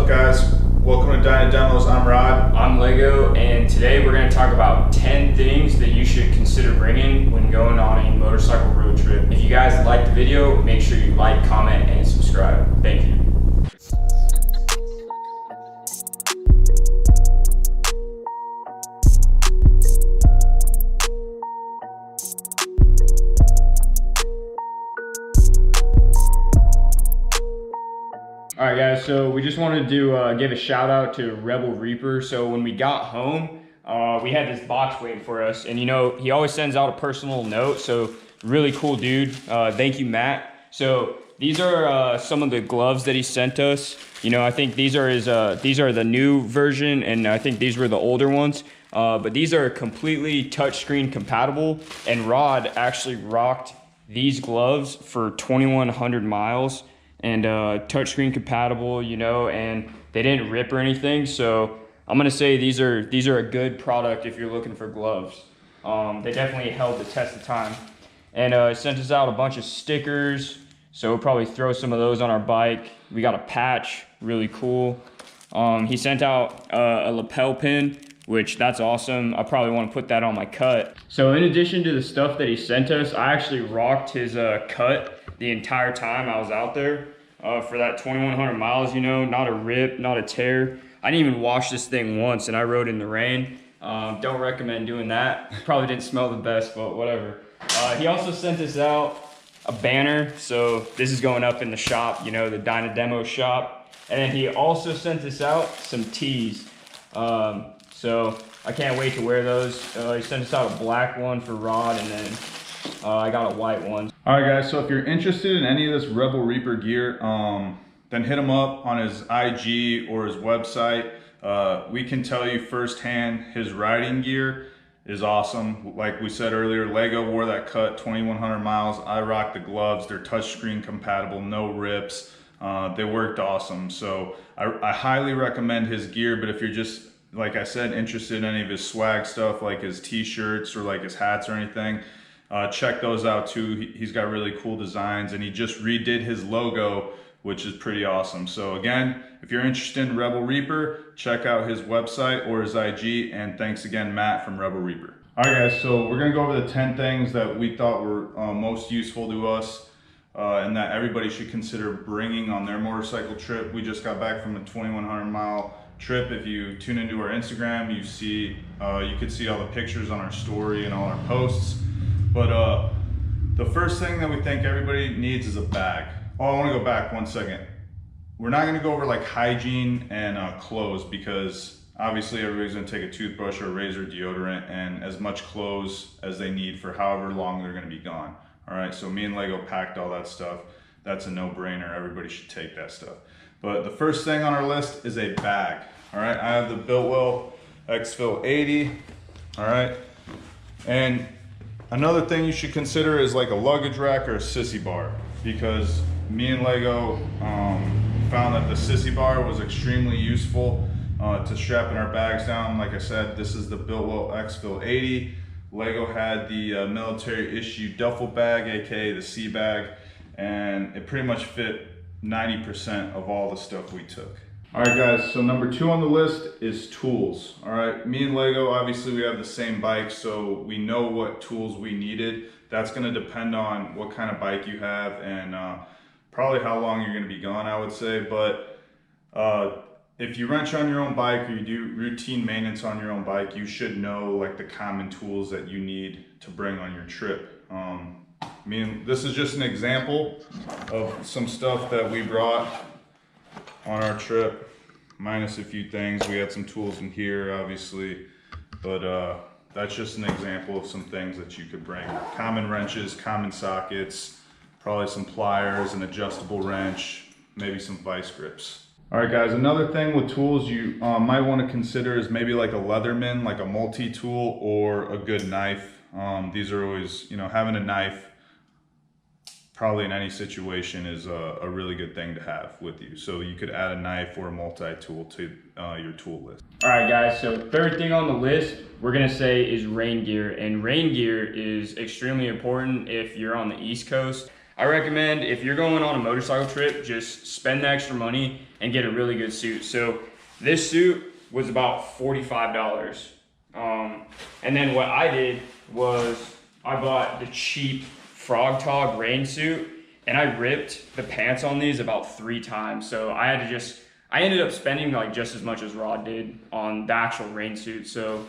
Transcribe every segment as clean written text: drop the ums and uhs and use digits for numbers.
up, guys? Welcome to Dyna Demos. I'm Rod. I'm Lego, and today we're going to talk about 10 things that you should consider bringing when going on a motorcycle road trip. If you guys like the video, make sure you like, comment, and subscribe. Thank you. All right, guys, so we just wanted to give a shout out to Rebel Reaper. So when we got home, we had this box waiting for us, and you know, he always sends out a personal note, so really cool dude. Thank you, Matt. So these are some of the gloves that he sent us. You know, I think these are the new version, and I think these were the older ones. But these are completely touchscreen compatible, and Rod actually rocked these gloves for 2,100 miles. And touchscreen compatible, you know, and they didn't rip or anything. So I'm gonna say these are a good product if you're looking for gloves. They definitely held the test of time. And sent us out a bunch of stickers, so we'll probably throw some of those on our bike. We got a patch, really cool. He sent out a lapel pin, which that's awesome. I probably want to put that on my cut. So in addition to the stuff that he sent us, I actually rocked his cut the entire time I was out there for that 2,100 miles, you know, not a rip, not a tear. I didn't even wash this thing once, and I rode in the rain. Don't recommend doing that. Probably didn't smell the best, but whatever. He also sent us out a banner, so this is going up in the shop, you know, the Dyna Demo shop. And then he also sent us out some tees. So I can't wait to wear those. He sent us out a black one for Rod, and then I got a white one. All right, guys, so if you're interested in any of this Rebel Reaper gear, then hit him up on his IG or his website. We can tell you firsthand, his riding gear is awesome. Like we said earlier, Lego wore that cut 2,100 miles. I rocked the gloves. They're touchscreen compatible, no rips. They worked awesome. So I highly recommend his gear, but if you're just, like I said, interested in any of his swag stuff, like his t-shirts or like his hats or anything, check those out too. He's got really cool designs, and he just redid his logo, which is pretty awesome. So again, if you're interested in Rebel Reaper, check out his website or his IG, and thanks again, Matt from Rebel Reaper. All right, guys, so we're gonna go over the 10 things that we thought were most useful to us and that everybody should consider bringing on their motorcycle trip. We just got back from a 2,100 mile trip. If you tune into our Instagram, you could see all the pictures on our story and all our posts. But the first thing that we think everybody needs is a bag. Oh, I want to go back 1 second. We're not going to go over like hygiene and clothes, because obviously everybody's going to take a toothbrush or a razor, deodorant, and as much clothes as they need for however long they're going to be gone. All right, so me and Lego packed all that stuff. That's a no-brainer. Everybody should take that stuff. But the first thing on our list is a bag. All right, I have the Biltwell X-Fill 80. All right, and another thing you should consider is like a luggage rack or a sissy bar, because me and Lego found that the sissy bar was extremely useful to strapping our bags down. Like I said, this is the Biltwell X-Fill 80. Lego had the military issue duffel bag, aka the C bag, and it pretty much fit 90% of all the stuff we took. All right, guys, so number 2 on the list is tools. All right, me and Lego, obviously we have the same bike, so we know what tools we needed. That's gonna depend on what kind of bike you have and probably how long you're gonna be gone, I would say. But if you wrench on your own bike or you do routine maintenance on your own bike, you should know like the common tools that you need to bring on your trip. This is just an example of some stuff that we brought on our trip, minus a few things. We had some tools in here, obviously, but that's just an example of some things that you could bring. Common wrenches, common sockets, probably some pliers, an adjustable wrench, maybe some vice grips. All right, guys, another thing with tools you might want to consider is maybe like a Leatherman, like a multi-tool, or a good knife. These are always, you know, having a knife probably in any situation is a really good thing to have with you. So you could add a knife or a multi-tool to your tool list. All right, guys, so third thing on the list we're gonna say is rain gear. And rain gear is extremely important if you're on the East Coast. I recommend if you're going on a motorcycle trip, just spend the extra money and get a really good suit. So this suit was about $45. And then what I did was I bought the cheap Frog Tog rain suit, and I ripped the pants on these about 3 times. So I ended up spending like just as much as Rod did on the actual rain suit. So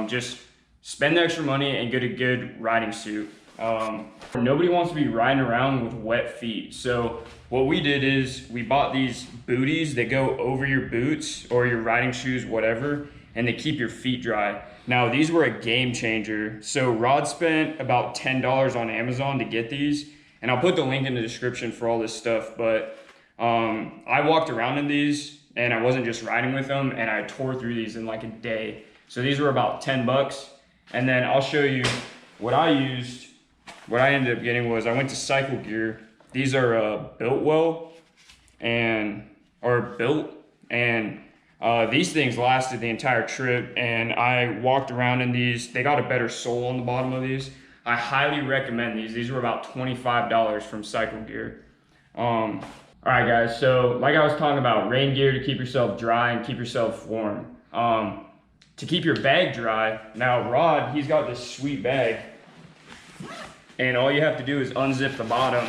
just spend the extra money and get a good riding suit. Nobody wants to be riding around with wet feet. So what we did is we bought these booties that go over your boots or your riding shoes, whatever, and they keep your feet dry. Now these were a game changer. So Rod spent about $10 on Amazon to get these, and I'll put the link in the description for all this stuff. But I walked around in these and I wasn't just riding with them, and I tore through these in like a day. So these were about 10 bucks. And then I'll show you what I used. What I ended up getting was I went to Cycle Gear. These are built these things lasted the entire trip, and I walked around in these. They got a better sole on the bottom of these. I highly recommend these. These were about $25 from Cycle Gear. All right, guys, so like I was talking about, rain gear to keep yourself dry and keep yourself warm. To keep your bag dry, now Rod, he's got this sweet bag, and all you have to do is unzip the bottom,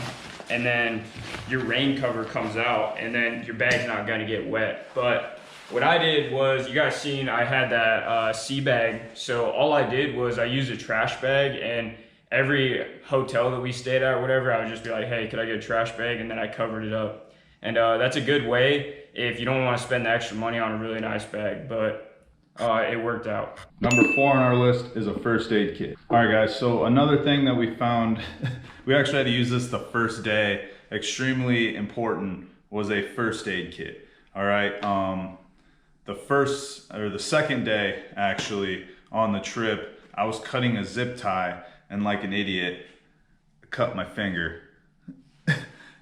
and then your rain cover comes out, and then your bag's not gonna get wet. But what I did was, you guys seen I had that sea bag, so all I did was I used a trash bag, and every hotel that we stayed at or whatever, I would just be like, hey, could I get a trash bag? And then I covered it up. And that's a good way if you don't want to spend the extra money on a really nice bag, but it worked out. Number 4 on our list is a first aid kit. All right, guys, so another thing that we found, we actually had to use this the first day, extremely important, was a first aid kit. All right, the second day actually on the trip, I was cutting a zip tie, and like an idiot, cut my finger.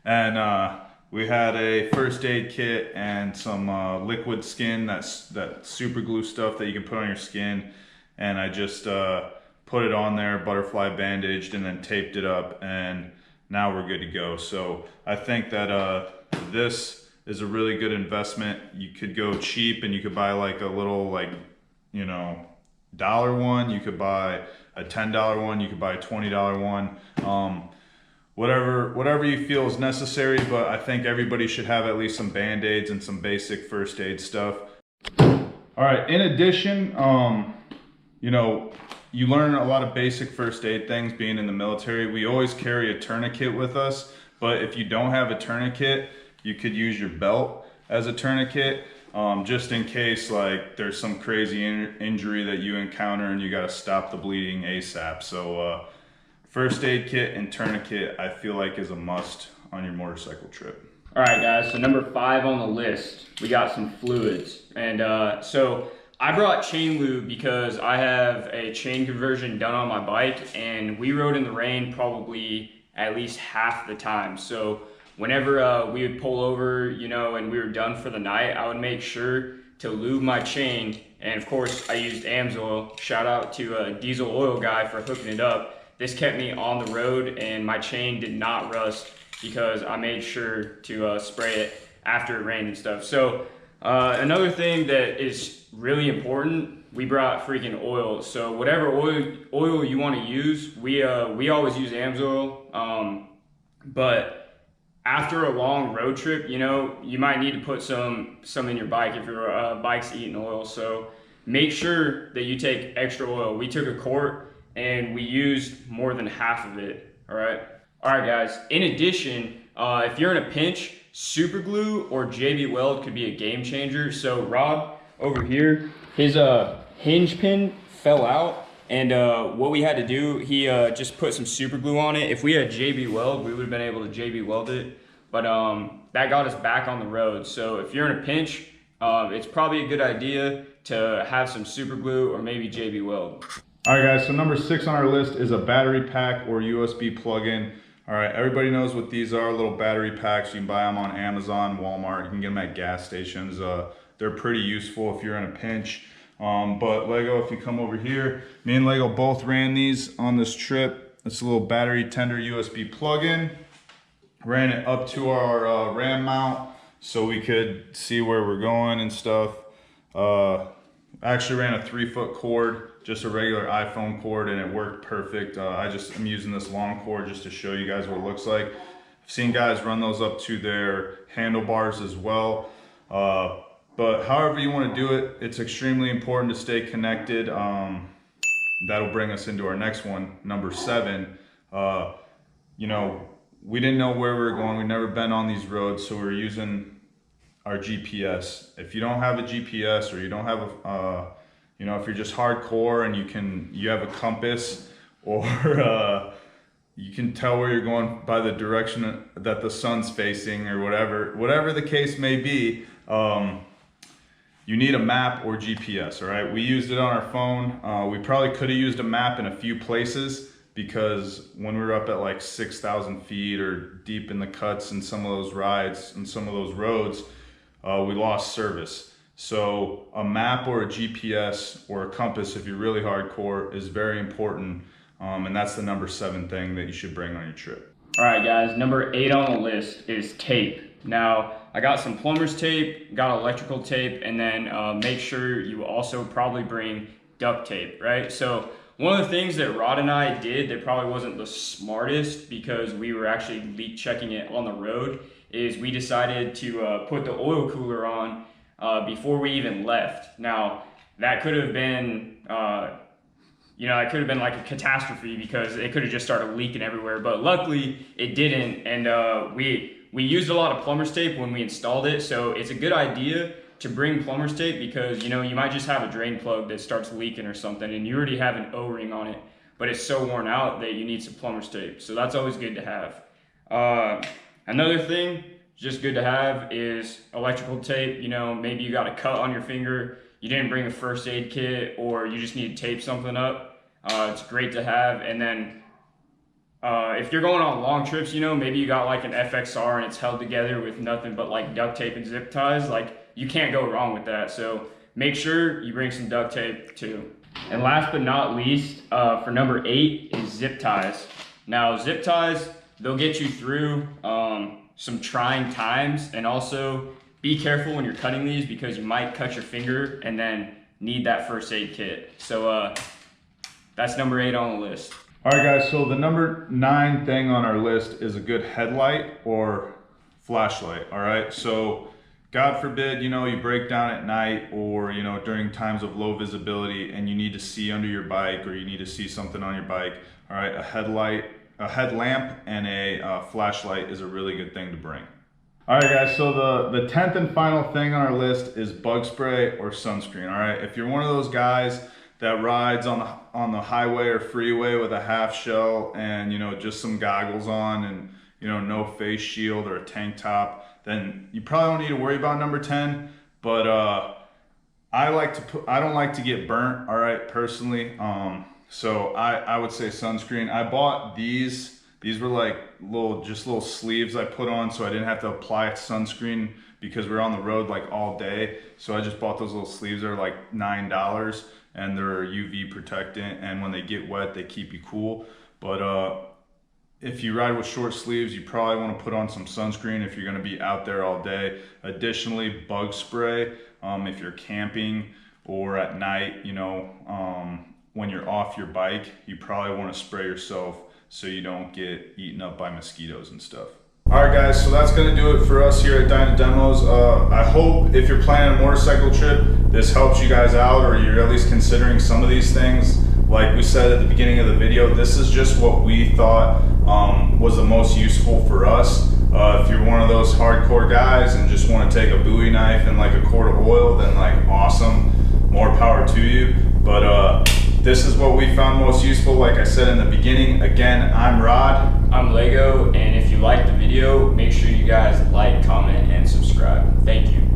And we had a first aid kit and some liquid skin, that super glue stuff that you can put on your skin. And I just put it on there, butterfly bandaged, and then taped it up, and now we're good to go. So I think that this is a really good investment. You could go cheap and you could buy like a little, like, you know, $1 one, you could buy a $10 one, you could buy a $20 one, whatever you feel is necessary, but I think everybody should have at least some band-aids and some basic first aid stuff. All right, in addition, you know, you learn a lot of basic first aid things being in the military. We always carry a tourniquet with us, but if you don't have a tourniquet, you could use your belt as a tourniquet. Just in case like there's some crazy injury that you encounter and you got to stop the bleeding ASAP. So first aid kit and tourniquet, I feel like, is a must on your motorcycle trip. All right, guys, so number 5 on the list, we got some fluids. And so I brought chain lube because I have a chain conversion done on my bike, and we rode in the rain probably at least half the time. So whenever we would pull over, you know, and we were done for the night, I would make sure to lube my chain. And of course, I used AMSOIL. Shout out to a diesel oil guy for hooking it up. This kept me on the road, and my chain did not rust because I made sure to spray it after it rained and stuff. So another thing that is really important, we brought freaking oil. So whatever oil you want to use, we always use AMSOIL. But after a long road trip, you know, you might need to put some in your bike if your bike's eating oil. So make sure that you take extra oil. We took a quart and we used more than half of it. All right, guys. In addition, if you're in a pinch, super glue or JB Weld could be a game changer. So Rod over here, his hinge pin fell out. And what we had to do, he just put some super glue on it. If we had JB Weld, we would have been able to JB Weld it. But that got us back on the road. So if you're in a pinch, it's probably a good idea to have some super glue or maybe JB Weld. All right, guys, so number 6 on our list is a battery pack or USB plug-in. All right, everybody knows what these are, little battery packs. You can buy them on Amazon, Walmart. You can get them at gas stations. They're pretty useful if you're in a pinch. But Lego, if you come over here, me and Lego both ran these on this trip. It's a little battery tender USB plug-in. ran it up to our ram mount so we could see where we're going and stuff. Actually ran a 3-foot cord, just a regular iPhone cord, and it worked perfect. I'm using this long cord just to show you guys what it looks like. I've seen guys run those up to their handlebars as well. But however you want to do it, it's extremely important to stay connected. That'll bring us into our next one, number 7. You know, we didn't know where we were going. We've never been on these roads, so we're using our GPS. If you don't have a GPS, or you don't have a, you know, if you're just hardcore and you have a compass, or you can tell where you're going by the direction that the sun's facing, or whatever the case may be, you need a map or GPS, all right? We used it on our phone. We probably could have used a map in a few places, because when we were up at like 6,000 feet or deep in the cuts in some of those rides and some of those roads, we lost service. So a map or a GPS or a compass, if you're really hardcore, is very important. And that's the number 7 thing that you should bring on your trip. All right, guys, number 8 on the list is tape. Now, I got some plumber's tape, got electrical tape, and then make sure you also probably bring duct tape, right? So one of the things that Rod and I did that probably wasn't the smartest, because we were actually leak checking it on the road, is we decided to put the oil cooler on before we even left. Now, that could have been, you know, it could have been like a catastrophe, because it could have just started leaking everywhere, but luckily it didn't. And we used a lot of plumber's tape when we installed it, so it's a good idea to bring plumber's tape, because, you know, you might just have a drain plug that starts leaking or something, and you already have an O-ring on it, but it's so worn out that you need some plumber's tape. So that's always good to have. Another thing just good to have is electrical tape. You know, maybe you got a cut on your finger, you didn't bring a first aid kit, or you just need to tape something up. It's great to have. And then if you're going on long trips, you know, maybe you got like an FXR and it's held together with nothing but like duct tape and zip ties, like you can't go wrong with that. So make sure you bring some duct tape too. And last but not least, for number 8 is zip ties. Now, zip ties, they'll get you through some trying times, and also be careful when you're cutting these, because you might cut your finger and then need that first aid kit. So that's number 8 on the list. All right, guys, so the number 9 thing on our list is a good headlight or flashlight, all right? So God forbid, you know, you break down at night, or, you know, during times of low visibility, and you need to see under your bike, or you need to see something on your bike, all right? A headlamp and a flashlight is a really good thing to bring. All right, guys, so the 10th and final thing on our list is bug spray or sunscreen, all right? If you're one of those guys that rides on the highway or freeway with a half shell and, you know, just some goggles on, and, you know, no face shield or a tank top, then you probably don't need to worry about number 10. But I don't like to get burnt, all right, personally. So I would say sunscreen. I bought these. These were like little sleeves I put on, so I didn't have to apply sunscreen, because we're on the road like all day. So I just bought those little sleeves. They're like $9, and they're UV protectant, and when they get wet, they keep you cool. But if you ride with short sleeves, you probably want to put on some sunscreen if you're going to be out there all day. Additionally, bug spray if you're camping or at night, you know, when you're off your bike, you probably want to spray yourself so you don't get eaten up by mosquitoes and stuff. All right, guys, so that's going to do it for us here at Dyna Demos. I hope if you're planning a motorcycle trip, this helps you guys out, or you're at least considering some of these things. Like we said at the beginning of the video, this is just what we thought was the most useful for us. If you're one of those hardcore guys and just want to take a Bowie knife and like a quart of oil, then like awesome, more power to you. But this is what we found most useful. Like I said in the beginning, again, I'm Rod. I'm Lego, and if you liked the video, make sure you guys like, comment, and subscribe. Thank you.